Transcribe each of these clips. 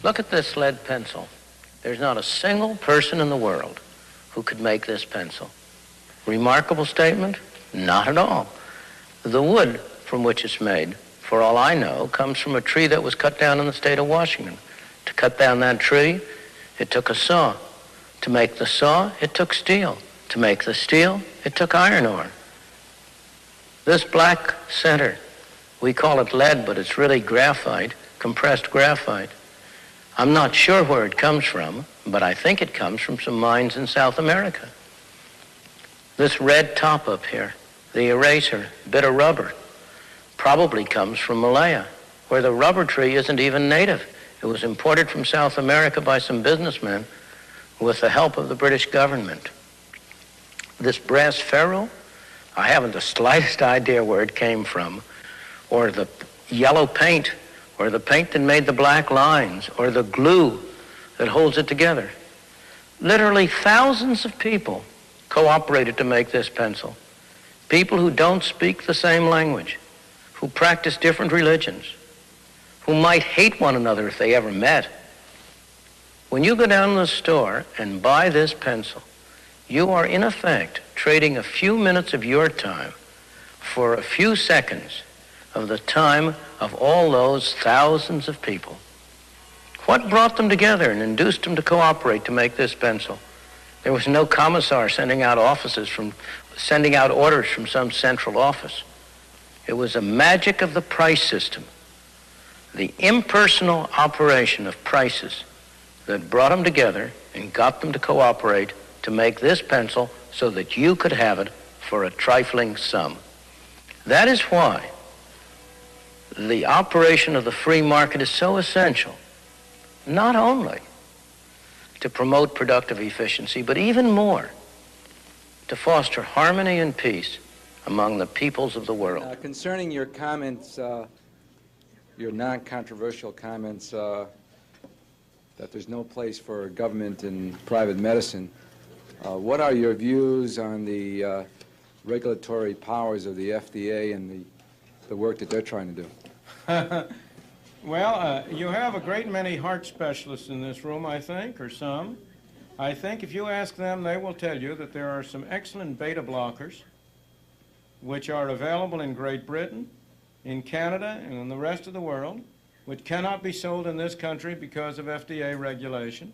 Look at this lead pencil. There's not a single person in the world who could make this pencil. Remarkable statement? Not at all. The wood from which it's made, for all I know, comes from a tree that was cut down in the state of Washington. To cut down that tree, it took a saw. To make the saw, it took steel. To make the steel, it took iron ore. This black center, we call it lead, but it's really graphite, compressed graphite. I'm not sure where it comes from, but I think it comes from some mines in South America. This red top up here, the eraser, bit of rubber, probably comes from Malaya, where the rubber tree isn't even native. It was imported from South America by some businessmen with the help of the British government. This brass ferrule, I haven't the slightest idea where it came from, or the yellow paint, or the paint that made the black lines, or the glue that holds it together. Literally thousands of people cooperated to make this pencil. People who don't speak the same language, who practice different religions, who might hate one another if they ever met. When you go down to the store and buy this pencil, you are in effect trading a few minutes of your time for a few seconds of the time of all those thousands of people. What brought them together and induced them to cooperate to make this pencil? There was no commissar sending out orders from some central office. It was a magic of the price system, the impersonal operation of prices that brought them together and got them to cooperate to make this pencil so that you could have it for a trifling sum. That is why the operation of the free market is so essential, not only to promote productive efficiency, but even more to foster harmony and peace among the peoples of the world. Concerning your comments, your non-controversial comments that there's no place for government in private medicine, what are your views on the regulatory powers of the FDA and the work that they're trying to do? Well, you have a great many heart specialists in this room, I think, or some. I think if you ask them, they will tell you that there are some excellent beta blockers which are available in Great Britain, in Canada, and in the rest of the world, which cannot be sold in this country because of FDA regulation.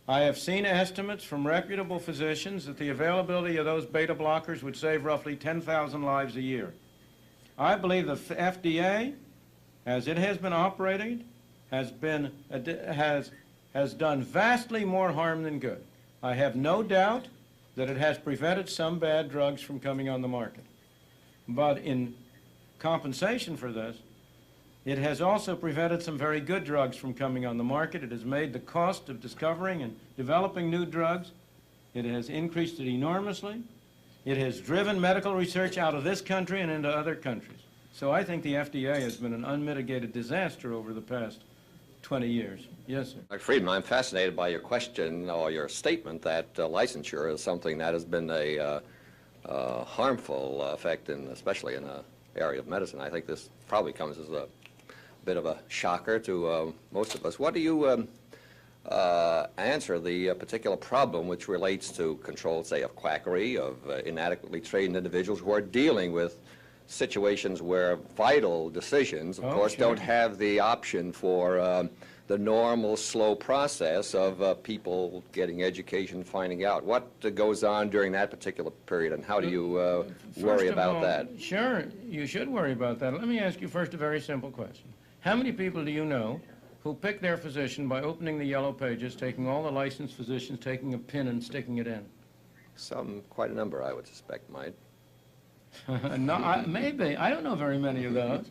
I have seen estimates from reputable physicians that the availability of those beta blockers would save roughly 10,000 lives a year. I believe the FDA, as it has been operating, has done vastly more harm than good. I have no doubt that it has prevented some bad drugs from coming on the market. But in compensation for this, it has also prevented some very good drugs from coming on the market. It has made the cost of discovering and developing new drugs, it has increased it enormously. It has driven medical research out of this country and into other countries. So I think the FDA has been an unmitigated disaster over the past 20 years. Yes, sir. Dr. Friedman, I'm fascinated by your question or your statement that licensure is something that has been a harmful effect, especially in the area of medicine. I think this probably comes as a bit of a shocker to most of us. What do you answer the particular problem which relates to control, say, of quackery, of inadequately trained individuals who are dealing with situations where vital decisions, of course, don't have the option for the normal, slow process of people getting education, finding out what goes on during that particular period, and how do you worry about that? Sure, you should worry about that. Let me ask you first a very simple question. How many people do you know who pick their physician by opening the yellow pages, taking all the licensed physicians, taking a pin and sticking it in? Quite a number, I would suspect, might. No, maybe. I don't know very many of those.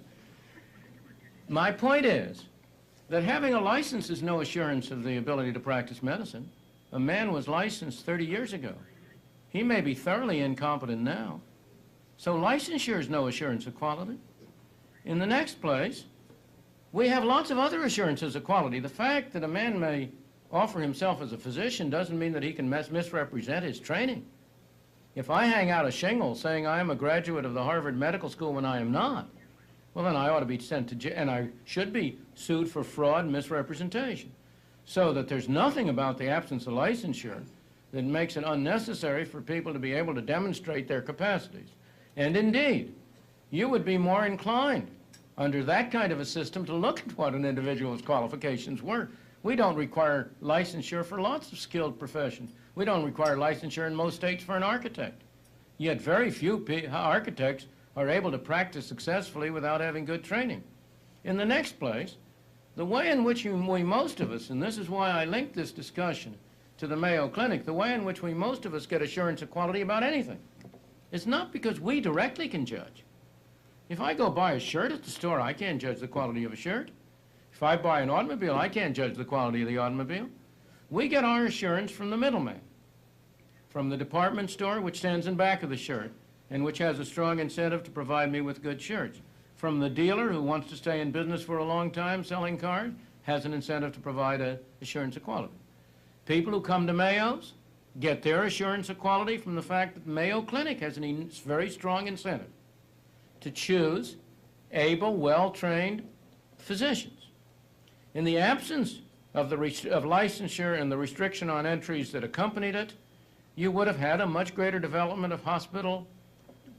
My point is that having a license is no assurance of the ability to practice medicine. A man was licensed 30 years ago. He may be thoroughly incompetent now. So licensure is no assurance of quality. In the next place, we have lots of other assurances of quality. The fact that a man may offer himself as a physician doesn't mean that he can misrepresent his training. If I hang out a shingle saying I am a graduate of the Harvard Medical School when I am not, well, then I ought to be sent to jail, and I should be sued for fraud and misrepresentation. So that there's nothing about the absence of licensure that makes it unnecessary for people to be able to demonstrate their capacities. And indeed, you would be more inclined under that kind of a system to look at what an individual's qualifications were. We don't require licensure for lots of skilled professions. We don't require licensure in most states for an architect. Yet very few architects are able to practice successfully without having good training. In the next place, the way in which most of us, and this is why I linked this discussion to the Mayo Clinic, the way in which most of us get assurance of quality about anything, is not because we directly can judge. If I go buy a shirt at the store, I can't judge the quality of a shirt. If I buy an automobile, I can't judge the quality of the automobile. We get our assurance from the middleman, from the department store, which stands in back of the shirt, and which has a strong incentive to provide me with good shirts. From the dealer, who wants to stay in business for a long time selling cars, has an incentive to provide an assurance of quality. People who come to Mayo's get their assurance of quality from the fact that Mayo Clinic has a very strong incentive to choose able, well-trained physicians. In the absence of licensure and the restriction on entries that accompanied it, you would have had a much greater development of hospital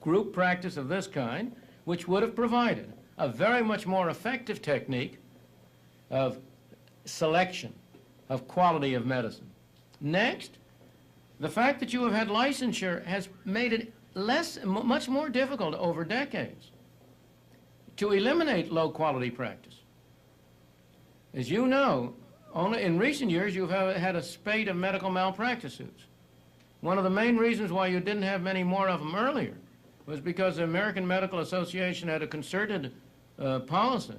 group practice of this kind, which would have provided a very much more effective technique of selection, of quality of medicine. Next, the fact that you have had licensure has made it much more difficult over decades to eliminate low-quality practice. As you know, only in recent years you've had a spate of medical malpractice suits. One of the main reasons why you didn't have many more of them earlier was because the American Medical Association had a concerted policy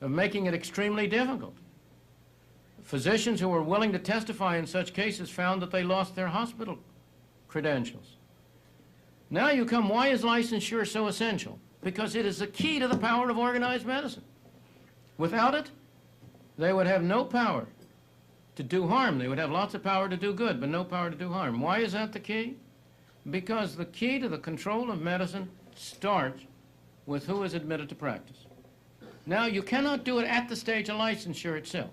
of making it extremely difficult. Physicians who were willing to testify in such cases found that they lost their hospital credentials. Now you come, why is licensure so essential? Because it is the key to the power of organized medicine. Without it, they would have no power to do harm. They would have lots of power to do good, but no power to do harm. Why is that the key? Because the key to the control of medicine starts with who is admitted to practice. Now, you cannot do it at the stage of licensure itself.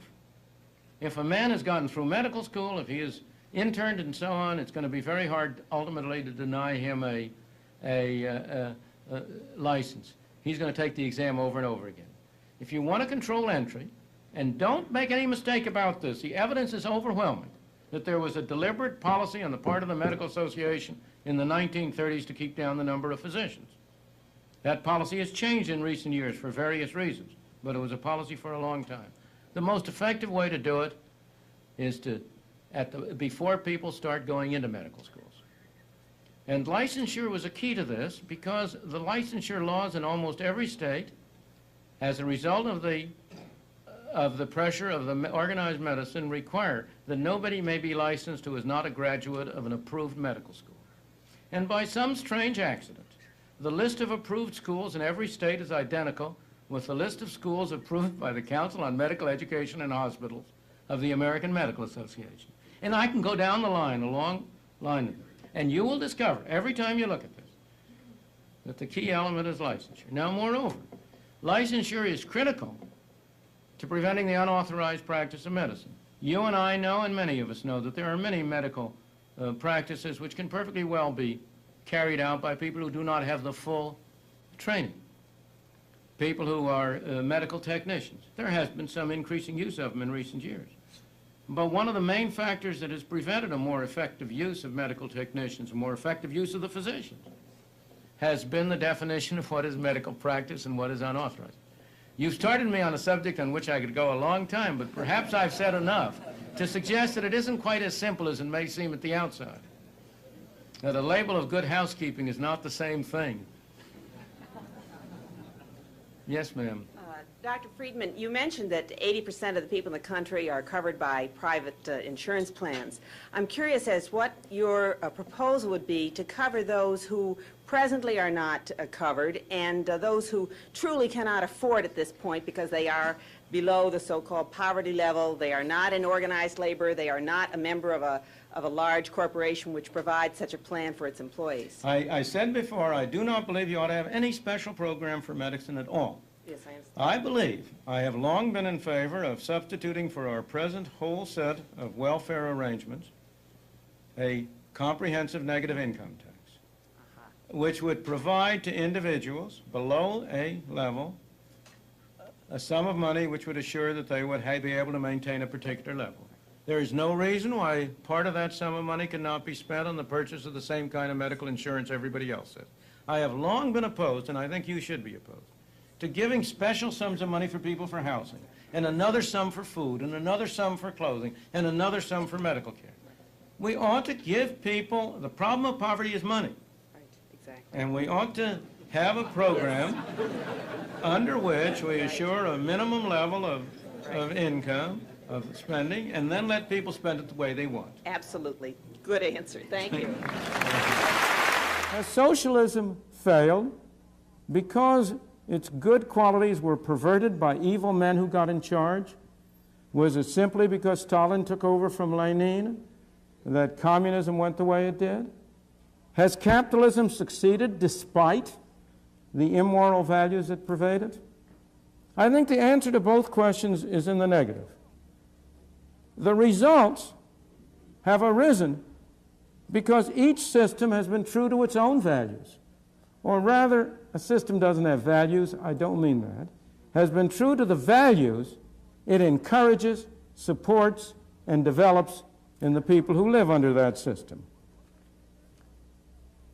If a man has gotten through medical school, if he is interned and so on, it's going to be very hard ultimately to deny him a license. He's going to take the exam over and over again. If you want to control entry, and don't make any mistake about this, the evidence is overwhelming that there was a deliberate policy on the part of the Medical Association in the 1930s to keep down the number of physicians. That policy has changed in recent years for various reasons, but it was a policy for a long time. The most effective way to do it is to, before people start going into medical schools. And licensure was a key to this because the licensure laws in almost every state, as a result of the pressure of the organized medicine, require that nobody may be licensed who is not a graduate of an approved medical school. And by some strange accident, the list of approved schools in every state is identical with the list of schools approved by the Council on Medical Education and Hospitals of the American Medical Association. And I can go down the line, a long line of them, and you will discover, every time you look at this, that the key element is licensure. Now, moreover, licensure is critical to preventing the unauthorized practice of medicine. You and I know, and many of us know, that there are many medical practices which can perfectly well be carried out by people who do not have the full training. People who are medical technicians. There has been some increasing use of them in recent years. But one of the main factors that has prevented a more effective use of medical technicians, a more effective use of the physicians, has been the definition of what is medical practice and what is unauthorized. You've started me on a subject on which I could go a long time, but perhaps I've said enough to suggest that it isn't quite as simple as it may seem at the outside. That a label of good housekeeping is not the same thing. Yes, ma'am. Dr. Friedman, you mentioned that 80% of the people in the country are covered by private insurance plans. I'm curious as what your proposal would be to cover those who presently are not covered and those who truly cannot afford at this point because they are below the so-called poverty level, they are not in organized labor, they are not a member of a large corporation which provides such a plan for its employees. I said before, I do not believe you ought to have any special program for medicine at all. Yes, I understand. I believe, I have long been in favor of substituting for our present whole set of welfare arrangements a comprehensive negative income tax, which would provide to individuals below a level a sum of money which would assure that they would be able to maintain a particular level. There is no reason why part of that sum of money cannot be spent on the purchase of the same kind of medical insurance everybody else has. I have long been opposed, and I think you should be opposed, to giving special sums of money for people for housing, and another sum for food, and another sum for clothing, and another sum for medical care. We ought to give people, the problem of poverty is money. Right, exactly. And we ought to have a program under which we assure a minimum level of income, of spending, and then let people spend it the way they want. Absolutely. Good answer. Thank you. Has socialism failed because its good qualities were perverted by evil men who got in charge? Was it simply because Stalin took over from Lenin that communism went the way it did? Has capitalism succeeded despite the immoral values that pervade it? I think the answer to both questions is in the negative. The results have arisen because each system has been true to its own values. Or rather, a system doesn't have values, I don't mean that, has been true to the values it encourages, supports, and develops in the people who live under that system.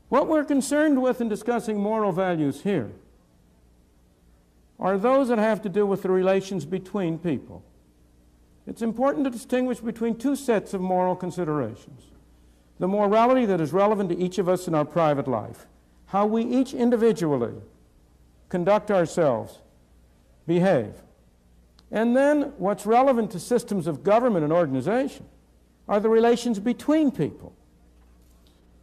What we're concerned with in discussing moral values here are those that have to do with the relations between people. It's important to distinguish between two sets of moral considerations. The morality that is relevant to each of us in our private life, how we each individually conduct ourselves, behave. And then what's relevant to systems of government and organization are the relations between people.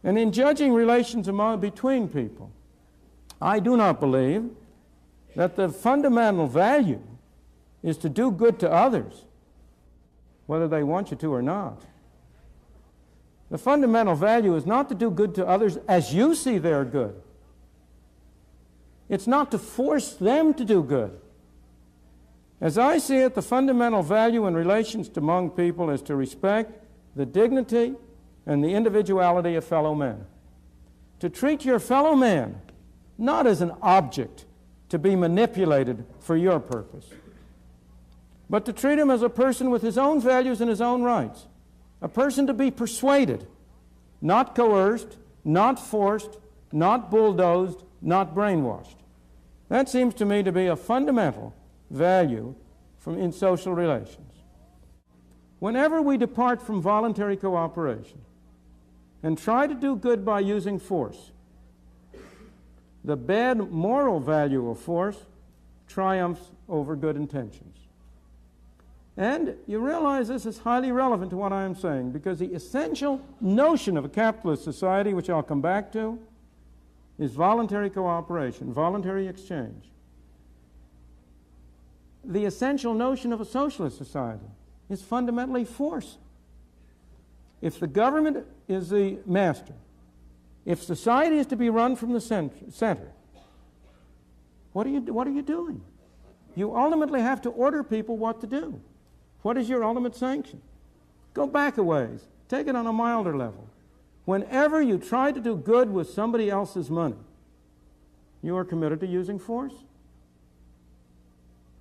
And in judging relations between people, I do not believe that the fundamental value is to do good to others, whether they want you to or not. The fundamental value is not to do good to others as you see their good. It's not to force them to do good. As I see it, the fundamental value in relations among people is to respect the dignity and the individuality of fellow men. To treat your fellow man not as an object to be manipulated for your purpose, but to treat him as a person with his own values and his own rights, a person to be persuaded, not coerced, not forced, not bulldozed, not brainwashed. That seems to me to be a fundamental value in social relations. Whenever we depart from voluntary cooperation and try to do good by using force, the bad moral value of force triumphs over good intentions. And you realize this is highly relevant to what I am saying, because the essential notion of a capitalist society, which I'll come back to, is voluntary cooperation, voluntary exchange. The essential notion of a socialist society is fundamentally force. If the government is the master, if society is to be run from the center, what are you doing? You ultimately have to order people what to do. What is your ultimate sanction? Go back a ways. Take it on a milder level. Whenever you try to do good with somebody else's money, you are committed to using force.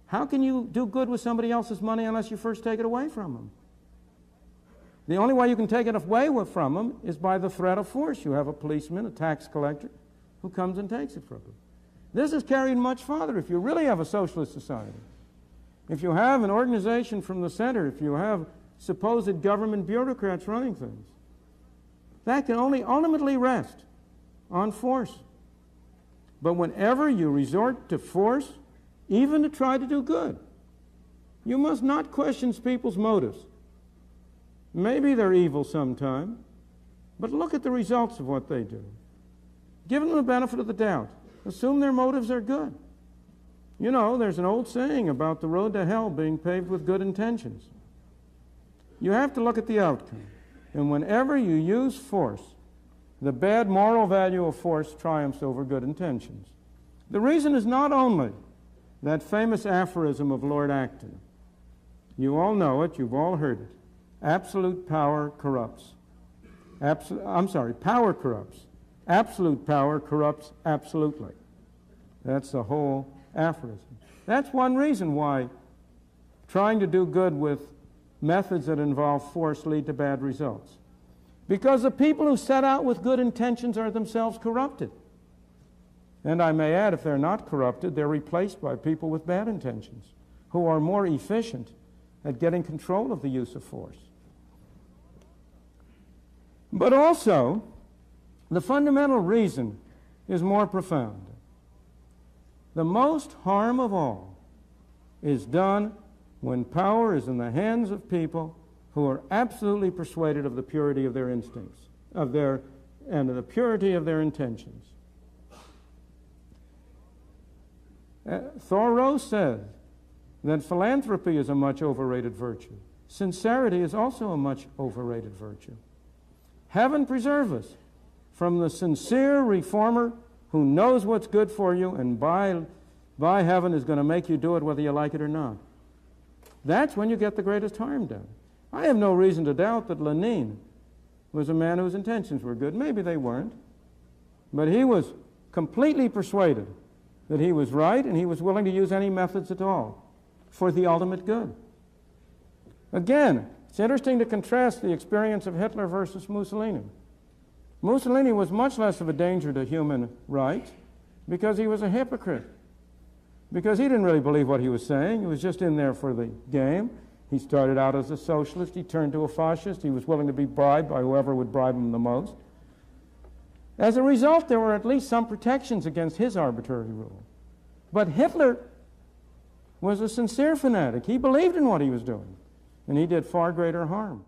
How can you do good with somebody else's money unless you first take it away from them? The only way you can take it away from them is by the threat of force. You have a policeman, a tax collector, who comes and takes it from you. This is carried much farther if you really have a socialist society. If you have an organization from the center, if you have supposed government bureaucrats running things, that can only ultimately rest on force. But whenever you resort to force, even to try to do good, you must not question people's motives. Maybe they're evil sometime, but look at the results of what they do. Give them the benefit of the doubt. Assume their motives are good. You know, there's an old saying about the road to hell being paved with good intentions. You have to look at the outcome. And whenever you use force, the bad moral value of force triumphs over good intentions. The reason is not only that famous aphorism of Lord Acton. You all know it, you've all heard it. Absolute power corrupts. Power corrupts. Absolute power corrupts absolutely. That's the whole aphorism. That's one reason why trying to do good with methods that involve force lead to bad results. Because the people who set out with good intentions are themselves corrupted. And I may add, if they're not corrupted, they're replaced by people with bad intentions, who are more efficient at getting control of the use of force. But also, the fundamental reason is more profound. The most harm of all is done when power is in the hands of people who are absolutely persuaded of the purity of their instincts, and the purity of their intentions. Thoreau said that philanthropy is a much overrated virtue. Sincerity is also a much overrated virtue. Heaven preserve us from the sincere reformer who knows what's good for you and by heaven is going to make you do it whether you like it or not. That's when you get the greatest harm done. I have no reason to doubt that Lenin was a man whose intentions were good. Maybe they weren't. But he was completely persuaded that he was right, and he was willing to use any methods at all for the ultimate good. Again, it's interesting to contrast the experience of Hitler versus Mussolini. Mussolini was much less of a danger to human rights because he was a hypocrite. Because he didn't really believe what he was saying. He was just in there for the game. He started out as a socialist. He turned to a fascist. He was willing to be bribed by whoever would bribe him the most. As a result, there were at least some protections against his arbitrary rule. But Hitler was a sincere fanatic. He believed in what he was doing, and he did far greater harm.